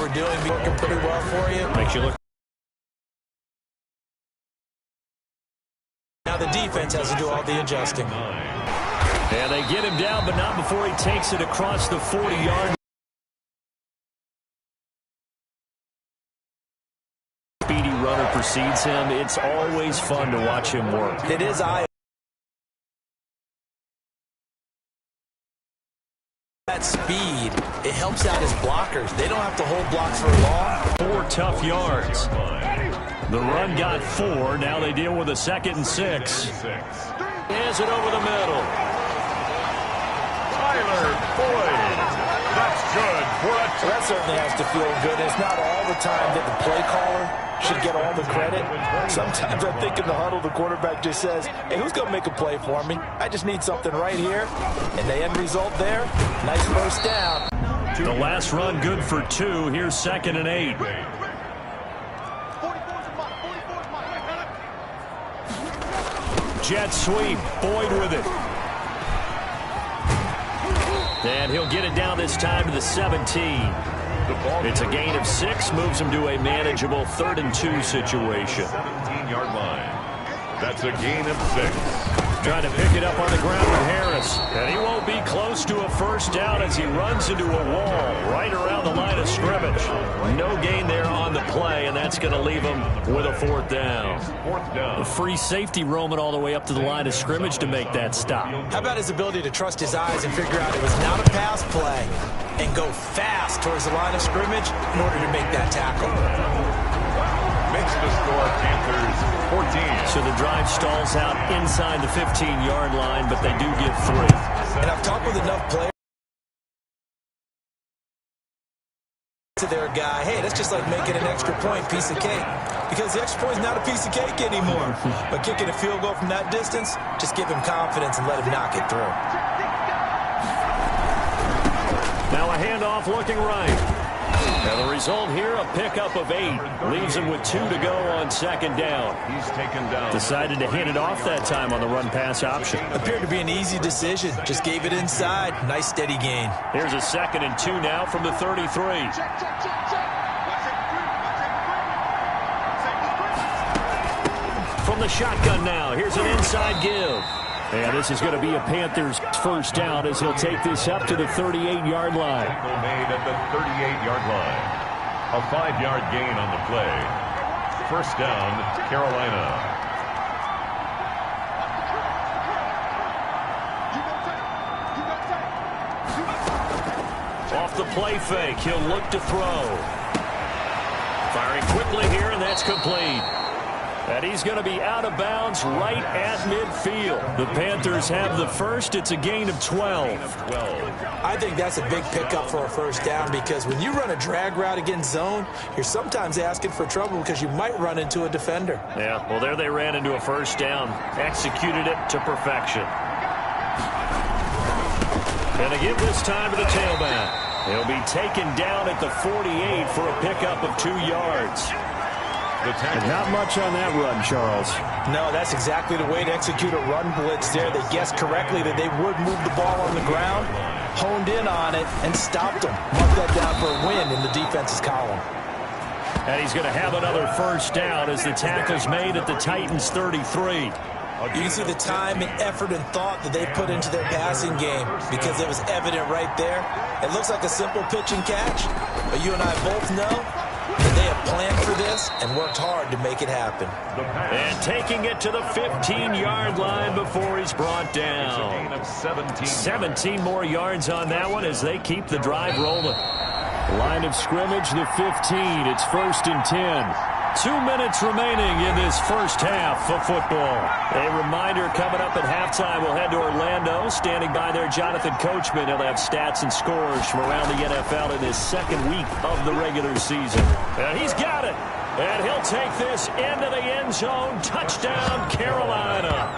we're doing working pretty well for you. Makes you look. Now the defense has to do all the adjusting. And they get him down, but not before he takes it across the 40-yard. Speedy runner precedes him. It's always fun to watch him work. It is that speed, it helps out his blockers. They don't have to hold blocks for long. 4 tough yards. The run got 4. Now they deal with a 2nd and 6. Has it over the middle. Tyler Boyd. That's good for a So that certainly has to feel good. It's not all the time that the play caller should get all the credit. Sometimes I think in the huddle, the quarterback just says, hey, who's going to make a play for me? I just need something right here. And the end result there, nice first down. The last run good for 2. Here's 2nd and 8. Jet sweep. Boyd with it. And he'll get it down this time to the 17. It's a gain of 6. Moves him to a manageable 3rd and 2 situation. 17-yard line. That's a gain of 6. Trying to pick it up on the ground with Harris. And he won't be close to a first down as he runs into a wall right around the line of scrimmage. No gain there on the play, and that's going to leave him with a 4th down. A free safety roaming all the way up to the line of scrimmage to make that stop. How about his ability to trust his eyes and figure out it was not a pass play and go fast towards the line of scrimmage in order to make that tackle? Makes the score Panthers 14. So the drive stalls out inside the 15-yard line, but they do get 3. And I've talked with enough players to their guy, hey, that's just like making an extra point, piece of cake. Because the extra point is not a piece of cake anymore. But kicking a field goal from that distance, just give him confidence and let him knock it through. Now a handoff looking right. And the result here, a pickup of 8. Leaves him with 2 to go on 2nd down. He's taken down. Decided to hand it off that time on the run-pass option. Appeared to be an easy decision. Just gave it inside. Nice steady gain. Here's a 2nd and 2 now from the 33. From the shotgun now, here's an inside give. And this is going to be a Panthers first down as he'll take this up to the 38-yard line. Tackle made at the 38-yard line. A 5-yard gain on the play. First down, Carolina. Off the play fake, he'll look to throw. Firing quickly here, and that's complete. And he's going to be out of bounds right at midfield. The Panthers have the first. It's a gain of 12. I think that's a big pickup for a first down because when you run a drag route against zone, you're sometimes asking for trouble because you might run into a defender. Yeah, well, there they ran into a first down. Executed it to perfection. And they give this time to the tailback. He'll be taken down at the 48 for a pickup of 2 yards. And not much on that run, Charles. No, that's exactly the way to execute a run blitz there. They guessed correctly that they would move the ball on the ground, honed in on it, and stopped them. Mark that down for a win in the defense's column. And he's going to have another first down as the tackle's made at the Titans' 33. You can see the time and effort and thought that they put into their passing game because it was evident right there. It looks like a simple pitch and catch, but you and I both know that they have planned for this and worked hard to make it happen. And taking it to the 15-yard line before he's brought down. 17 more yards on that one as they keep the drive rolling. Line of scrimmage, the 15. It's 1st and 10. 2 minutes remaining in this first half of football. A reminder coming up at halftime. We'll head to Orlando. Standing by there, Jonathan Coachman. He'll have stats and scores from around the NFL in his 2nd week of the regular season. And he's got it. And he'll take this into the end zone. Touchdown, Carolina.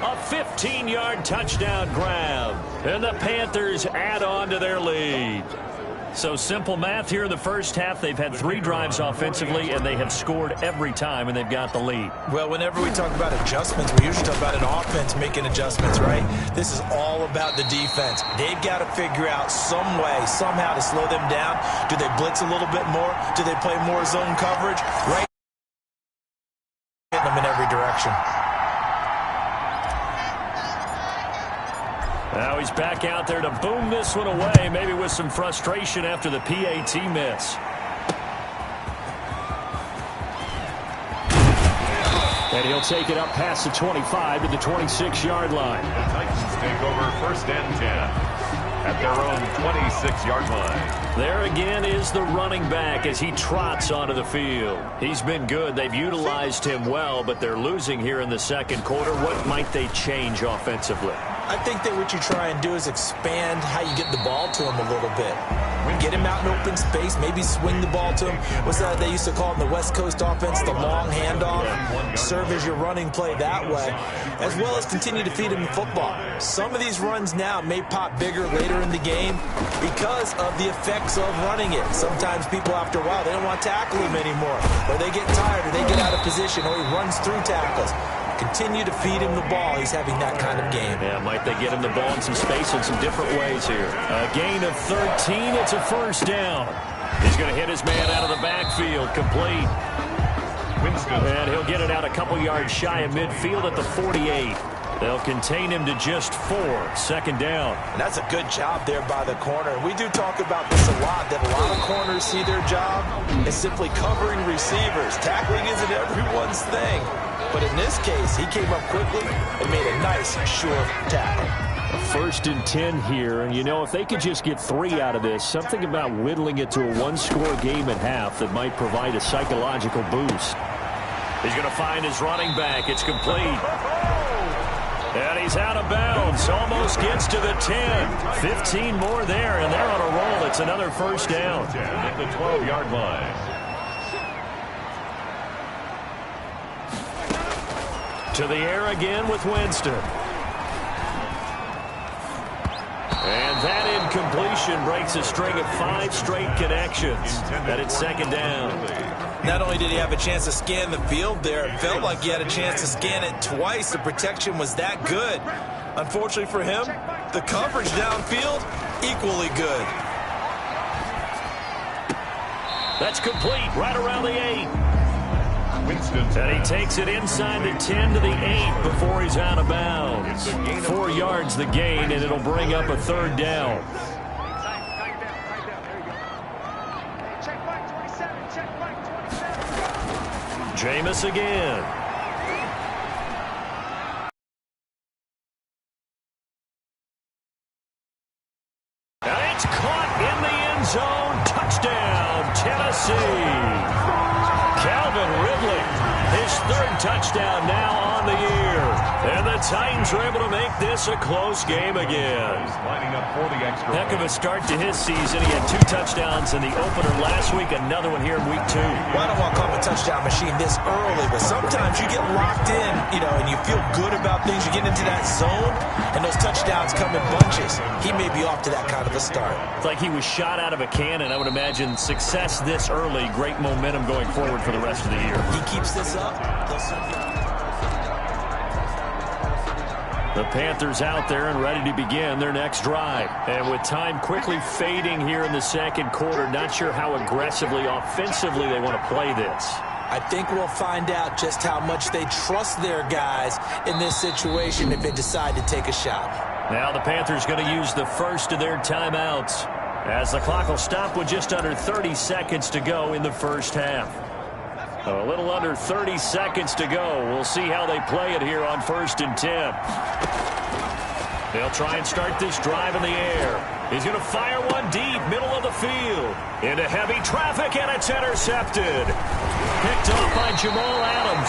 A 15-yard touchdown grab. And the Panthers add on to their lead. So simple math here in the first half. They've had 3 drives offensively, and they have scored every time, and they've got the lead. Well, whenever we talk about adjustments, we usually talk about an offense making adjustments, right? This is all about the defense. They've got to figure out some way, somehow to slow them down. Do they blitz a little bit more? Do they play more zone coverage? Right? Hitting them in every direction. Now he's back out there to boom this one away, maybe with some frustration after the PAT miss. And he'll take it up past the 25 to the 26-yard line. The Titans take over 1st and 10 at their own 26-yard line. There again is the running back as he trots onto the field. He's been good. They've utilized him well, but they're losing here in the second quarter. What might they change offensively? I think that what you try and do is expand how you get the ball to him a little bit. Get him out in open space, maybe swing the ball to him. What's that they used to call in the West Coast offense, the long handoff? Serve as your running play that way, as well as continue to feed him the football. Some of these runs now may pop bigger later in the game because of the effects of running it. Sometimes people, after a while, they don't want to tackle him anymore, or they get tired, or they get out of position, or he runs through tackles. Continue to feed him the ball. He's having that kind of game. Yeah, might they get him the ball in some space in some different ways here. A gain of 13. It's a 1st down. He's going to hit his man out of the backfield. Complete. Winston. And he'll get it out a couple yards shy of midfield at the 48. They'll contain him to just 4. 2nd down. And that's a good job there by the corner. We do talk about this a lot, that a lot of corners see their job as simply covering receivers. Tackling isn't everyone's thing. But in this case, he came up quickly and made a nice, sure tackle. 1st and 10 here. And, you know, if they could just get 3 out of this, something about whittling it to a 1-score game at half that might provide a psychological boost. He's going to find his running back. It's complete. And he's out of bounds. Almost gets to the 10. 15 more there, and they're on a roll. It's another 1st down. At the 12-yard line. To the air again with Winston. And that incompletion breaks a string of 5 straight connections. That it's 2nd down. Not only did he have a chance to scan the field there, it felt like he had a chance to scan it twice. The protection was that good. Unfortunately for him, the coverage downfield, equally good. That's complete right around the 8. Winston. And he takes it inside the 10 to the 8 before he's out of bounds. 4 yards the gain, and it'll bring up a 3rd down. Jameis again. And it's caught in the end zone. Touchdown, Tennessee. Calvin Ridley, his 3rd touchdown now on the year. And the Titans are able to make this a close game again. Lining up for the extra. Heck of a start to his season. He had 2 touchdowns in the opener last week, another one here in week 2. Well, I don't want to call him a touchdown machine this early, but sometimes you get locked in, and you feel good about things. You get into that zone, and those touchdowns come in bunches. He may be off to that kind of a start. It's like he was shot out of a cannon. I would imagine success this early, great momentum going forward for the rest of the year. He keeps this up, they'll certainly. The Panthers out there and ready to begin their next drive. And with time quickly fading here in the second quarter, not sure how aggressively, offensively they want to play this. I think we'll find out just how much they trust their guys in this situation if they decide to take a shot. Now the Panthers going to use the first of their timeouts as the clock will stop with just under 30 seconds to go in the first half. A little under 30 seconds to go. We'll see how they play it here on 1st and 10. They'll try and start this drive in the air. He's going to fire one deep, middle of the field. Into heavy traffic, and it's intercepted. Picked off by Jamal Adams.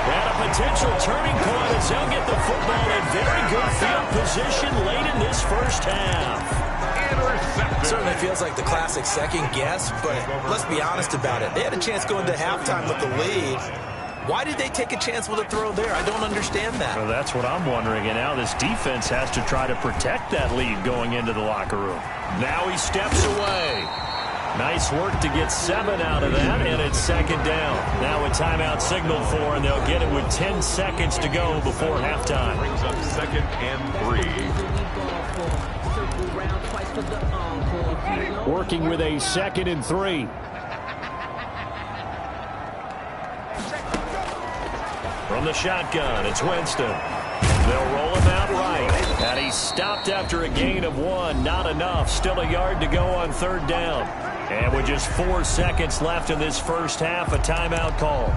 And a potential turning point as they'll get the football in very good field position late in this first half. Certainly feels like the classic second guess, but let's be honest about it. They had a chance going to halftime with the lead. Why did they take a chance with a throw there? I don't understand that. Well, that's what I'm wondering. And now this defense has to try to protect that lead going into the locker room. Now he steps away. Nice work to get 7 out of that, and it's second down. Now a timeout signal for, and they'll get it with 10 seconds to go before halftime. Brings up 2nd and 3. Working with a 2nd and 3. From the shotgun, it's Winston. They'll roll him out right. And he's stopped after a gain of 1. Not enough. Still a yard to go on 3rd down. And with just 4 seconds left in this first half, a timeout call.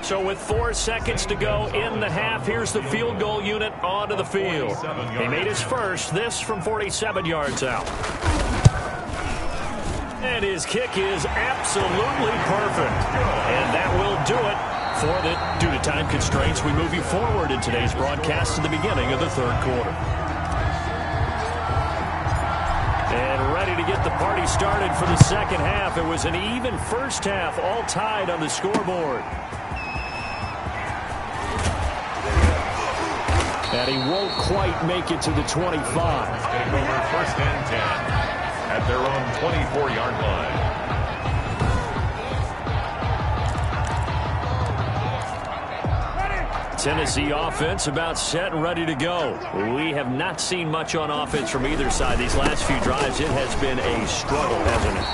So with 4 seconds to go in the half, here's the field goal unit onto the field. He made his first, this from 47 yards out. And his kick is absolutely perfect. And that will do it. For that, due to time constraints, we move you forward in today's broadcast to the beginning of the 3rd quarter. And ready to get the party started for the second half. It was an even first half, all tied on the scoreboard. And he won't quite make it to the 25. Take over 1st and 10 at their own 24-yard line. Tennessee offense about set and ready to go. We have not seen much on offense from either side these last few drives. It has been a struggle, hasn't it?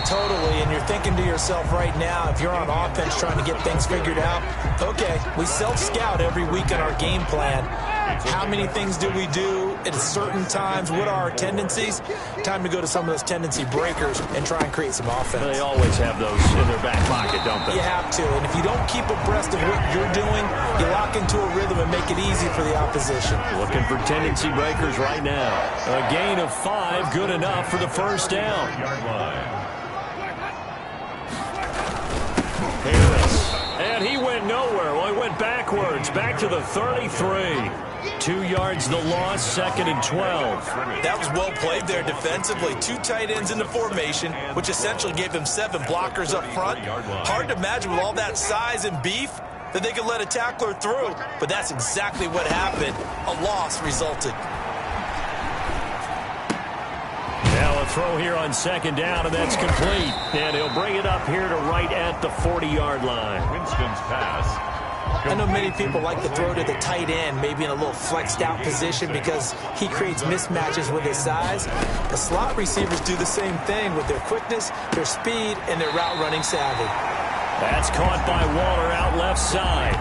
Totally, and you're thinking to yourself right now, if you're on offense trying to get things figured out, okay, we self-scout every week in our game plan. How many things do we do at certain times? What are our tendencies? Time to go to some of those tendency breakers and try and create some offense. They always have those in their back pocket, don't they? You have to, and if you don't keep abreast of what you're doing, you lock into a rhythm and make it easy for the opposition. Looking for tendency breakers right now. A gain of 5, good enough for the first down. Harris. And he went nowhere. Well, he went backwards, back to the 33. 2 yards the loss, 2nd and 12. That was well played there defensively. 2 tight ends in the formation, which essentially gave them 7 blockers up front. Hard to imagine with all that size and beef that they could let a tackler through, but that's exactly what happened. A loss resulted. Now a throw here on 2nd down, and that's complete. And he'll bring it up here to right at the 40-yard line. Winston's pass. I know many people like to throw to the tight end, maybe in a little flexed out position because he creates mismatches with his size. The slot receivers do the same thing with their quickness, their speed, and their route running savvy. That's caught by Waller out left side.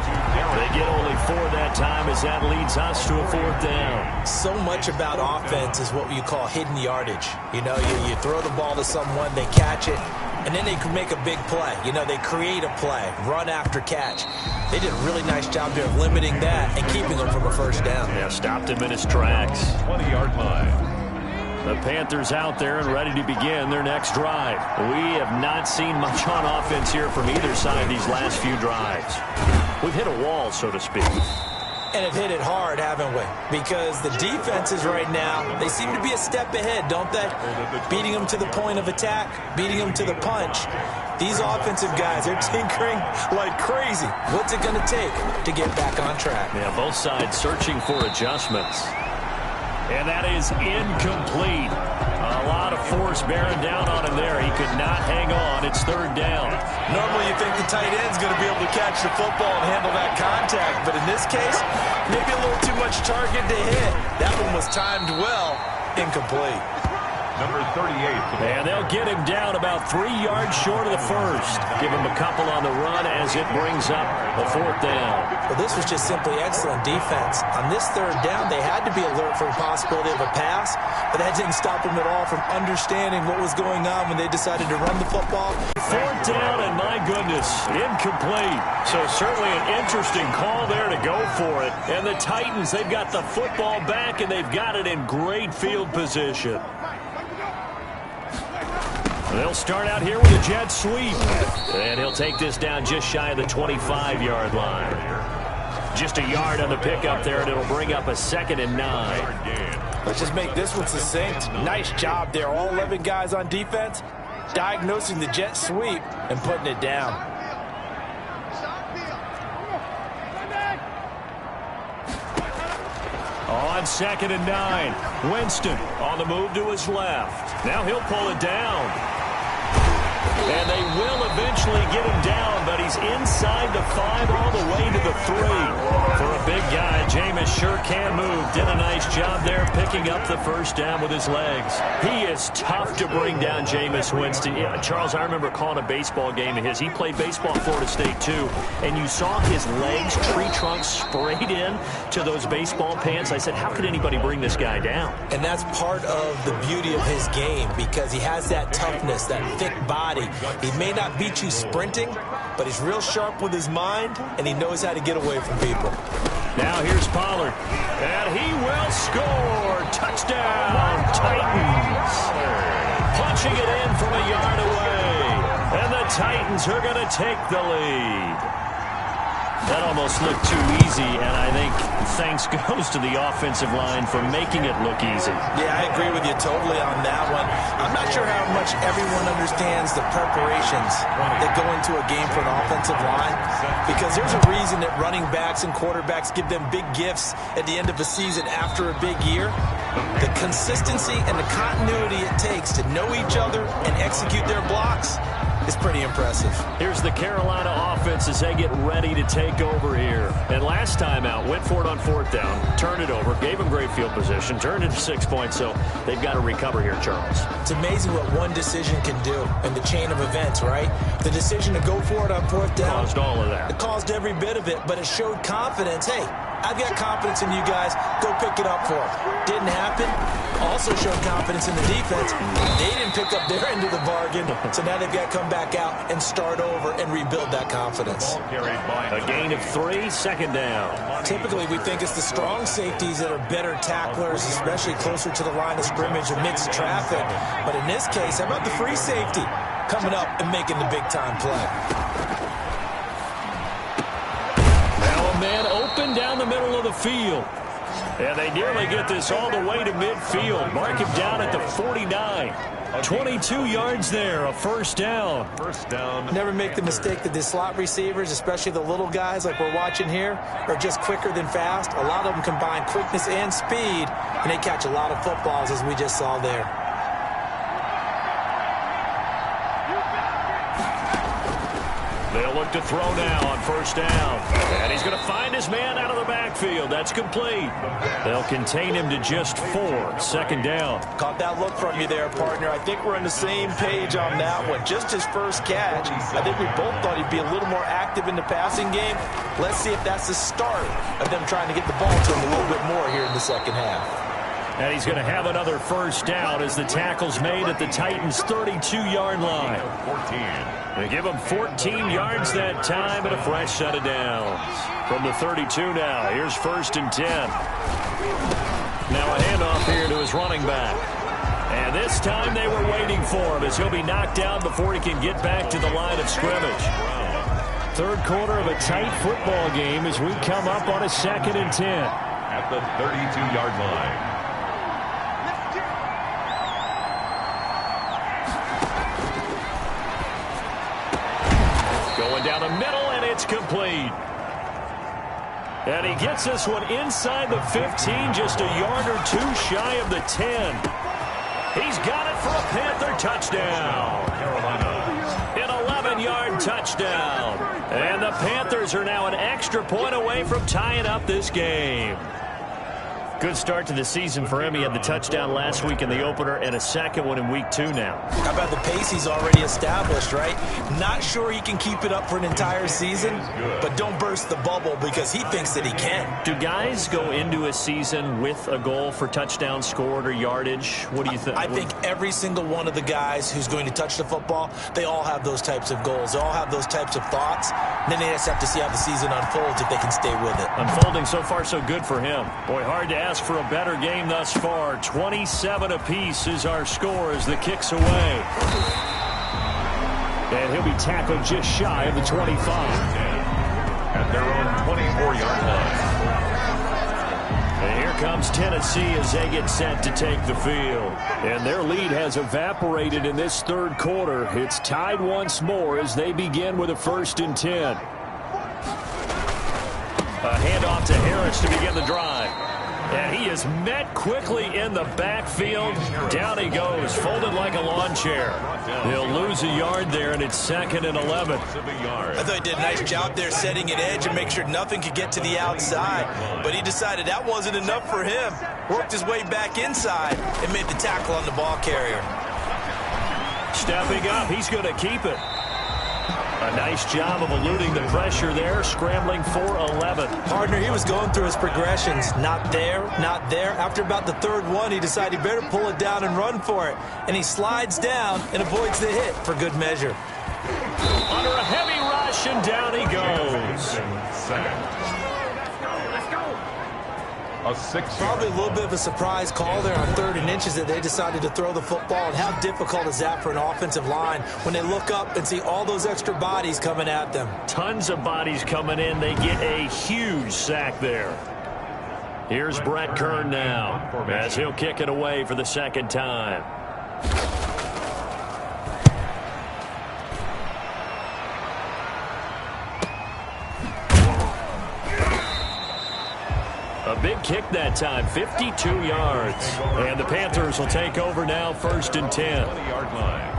They get only 4 that time as that leads us to a 4th down. So much about offense is what you call hidden yardage. You know, you throw the ball to someone, they catch it, and then they can make a big play. You know, they create a play, run after catch. They did a really nice job there of limiting that and keeping them from a first down. Yeah, stopped him in his tracks. 20-yard line. The Panthers out there and ready to begin their next drive. We have not seen much on offense here from either side these last few drives. We've hit a wall, so to speak. And have hit it hard, haven't we? Because the defenses right now, they seem to be a step ahead, don't they? Beating them to the point of attack, beating them to the punch. These offensive guys, they're tinkering like crazy. What's it going to take to get back on track? Yeah, both sides searching for adjustments. And that is incomplete. A lot of force bearing down on him there. He could not hang on. It's 3rd down. Normally you think the tight end's going to be able to catch the football and handle that contact. But in this case, maybe a little too much target to hit. That one was timed well. Incomplete. Number 38. And they'll get him down about 3 yards short of the first. Give him a couple on the run as it brings up a 4th down. Well, this was just simply excellent defense. On this 3rd down, they had to be alert for the possibility of a pass, but that didn't stop them at all from understanding what was going on when they decided to run the football. 4th down, and my goodness, incomplete. So certainly an interesting call there to go for it. And the Titans, they've got the football back, and they've got it in great field position. They'll start out here with a jet sweep. And he'll take this down just shy of the 25-yard line. Just a yard on the pickup there, and it'll bring up a 2nd and 9. Let's just make this one succinct. Nice job there. All 11 guys on defense diagnosing the jet sweep and putting it down. On 2nd and 9, Winston on the move to his left. Now he'll pull it down. And they will eventually get him down, but he's inside the 5 all the way to the 3. For a big guy, Jameis sure can move. Did a nice job there picking up the first down with his legs. He is tough to bring down, Jameis Winston. Yeah, Charles, I remember calling a baseball game of his. He played baseball at Florida State, too. And you saw his legs, tree trunks sprayed in to those baseball pants. I said, how could anybody bring this guy down? And that's part of the beauty of his game because he has that toughness, that thick body. He may not beat you sprinting, but he's real sharp with his mind, and he knows how to get away from people. Now here's Pollard, and he will score. Touchdown, Titans. Punching it in from a yard away, and the Titans are going to take the lead. That almost looked too easy, and I think thanks goes to the offensive line for making it look easy. Yeah, I agree with you totally on that one. I'm not sure how much everyone understands the preparations that go into a game for an offensive line, because there's a reason that running backs and quarterbacks give them big gifts at the end of a season after a big year. The consistency and the continuity it takes to know each other and execute their blocks is pretty impressive. Here's the Carolina offense as they get ready to take over here. And last time out, went for it on 4th down, turned it over, gave them great field position, turned it to 6 points, so they've got to recover here, Charles. It's amazing what one decision can do in the chain of events, right? The decision to go for it on 4th down caused all of that. It caused every bit of it, but it showed confidence. Hey, I've got confidence in you guys. Go pick it up for them. Didn't happen. Also showed confidence in the defense. They didn't pick up their end of the bargain, so now they've got to come back out and start over and rebuild that confidence. A gain of 3, 2nd down. Typically, we think it's the strong safeties that are better tacklers, especially closer to the line of scrimmage amidst traffic. But in this case, how about the free safety coming up and making the big-time play? Now a man open down the middle of the field. And they nearly get this all the way to midfield. Mark him down at the 49. 22 yards there, a first down. Never make the mistake that the slot receivers, especially the little guys like we're watching here, are just quicker than fast. A lot of them combine quickness and speed, and they catch a lot of footballs, as we just saw there. They'll look to throw now on 1st down. And he's going to find his man out of the backfield. That's complete. They'll contain him to just 4. 2nd down. Caught that look from you there, partner. I think we're on the same page on that one. Just his first catch. I think we both thought he'd be a little more active in the passing game. Let's see if that's the start of them trying to get the ball to him a little bit more here in the second half. And he's going to have another first down as the tackle's made at the Titans' 32-yard line. They give him 14 yards that time and a fresh set of downs. From the 32 now, here's 1st and 10. Now a handoff here to his running back. And this time they were waiting for him as he'll be knocked down before he can get back to the line of scrimmage. 3rd quarter of a tight football game as we come up on a 2nd and 10. At the 32-yard line. Going down the middle, and it's complete. And he gets this one inside the 15, just a yard or 2 shy of the 10. He's got it for a Panther touchdown. An 11-yard touchdown. And the Panthers are now an extra point away from tying up this game. Good start to the season for him. He had the touchdown last week in the opener and a second one in week 2 now. How about the pace he's already established, right? Not sure he can keep it up for an entire season, but don't burst the bubble because he thinks that he can. Do guys go into a season with a goal for touchdowns scored or yardage? What do you think? I think every single one of the guys who's going to touch the football, they all have those types of goals. They all have those types of thoughts. And then they just have to see how the season unfolds if they can stay with it. Unfolding so far so good for him. Boy, hard to ask for a better game thus far. 27 apiece is our score as the kick's away. And he'll be tackled just shy of the 25. At their own 24-yard line. And here comes Tennessee as they get set to take the field. And their lead has evaporated in this 3rd quarter. It's tied once more as they begin with a 1st and 10. A handoff to Harris to begin the drive. And he is met quickly in the backfield. Down he goes, folded like a lawn chair. He'll lose a yard there, and it's 2nd and 11. I thought he did a nice job there setting an edge and make sure nothing could get to the outside. But he decided that wasn't enough for him. Worked his way back inside and made the tackle on the ball carrier. Stepping up, he's going to keep it. A nice job of eluding the pressure there, scrambling for 11. Partner, he was going through his progressions. Not there, not there. After about the 3rd one, he decided he better pull it down and run for it. And he slides down and avoids the hit for good measure. Under a heavy rush, and down he goes. Probably a little bit of a surprise call there on 3rd and inches that they decided to throw the football. And how difficult is that for an offensive line when they look up and see all those extra bodies coming at them? Tons of bodies coming in. They get a huge sack there. Here's Brett Kern now as he'll kick it away for the 2nd time. A big kick that time, 52 yards. And the Panthers will take over now, 1st and 10. 20-yard line.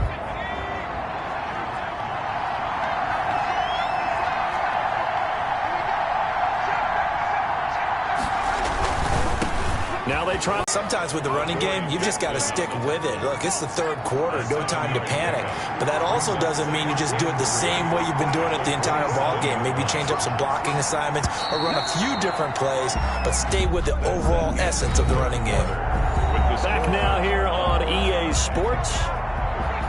Now they try. Sometimes with the running game, you've just got to stick with it. Look, it's the 3rd quarter, no time to panic. But that also doesn't mean you just do it the same way you've been doing it the entire ball game. Maybe change up some blocking assignments or run a few different plays, but stay with the overall essence of the running game. Back now here on EA Sports.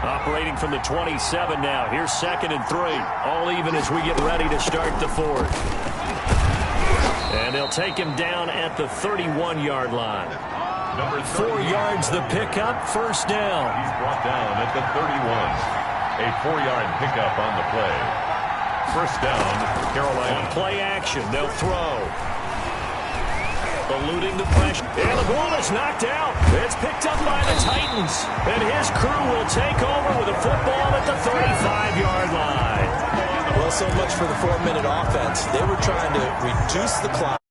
Operating from the 27 now. Here's 2nd and 3. All even as we get ready to start the 4th. And they'll take him down at the 31-yard line. 4 yards the pickup, 1st down. He's brought down at the 31. A 4-yard pickup on the play. 1st down, Carolina. On play action, they'll throw. Eluding the pressure. And the ball is knocked out. It's picked up by the Titans. And his crew will take over with a football at the 35-yard line. Well, so much for the 4-minute offense. They were trying to reduce the clock.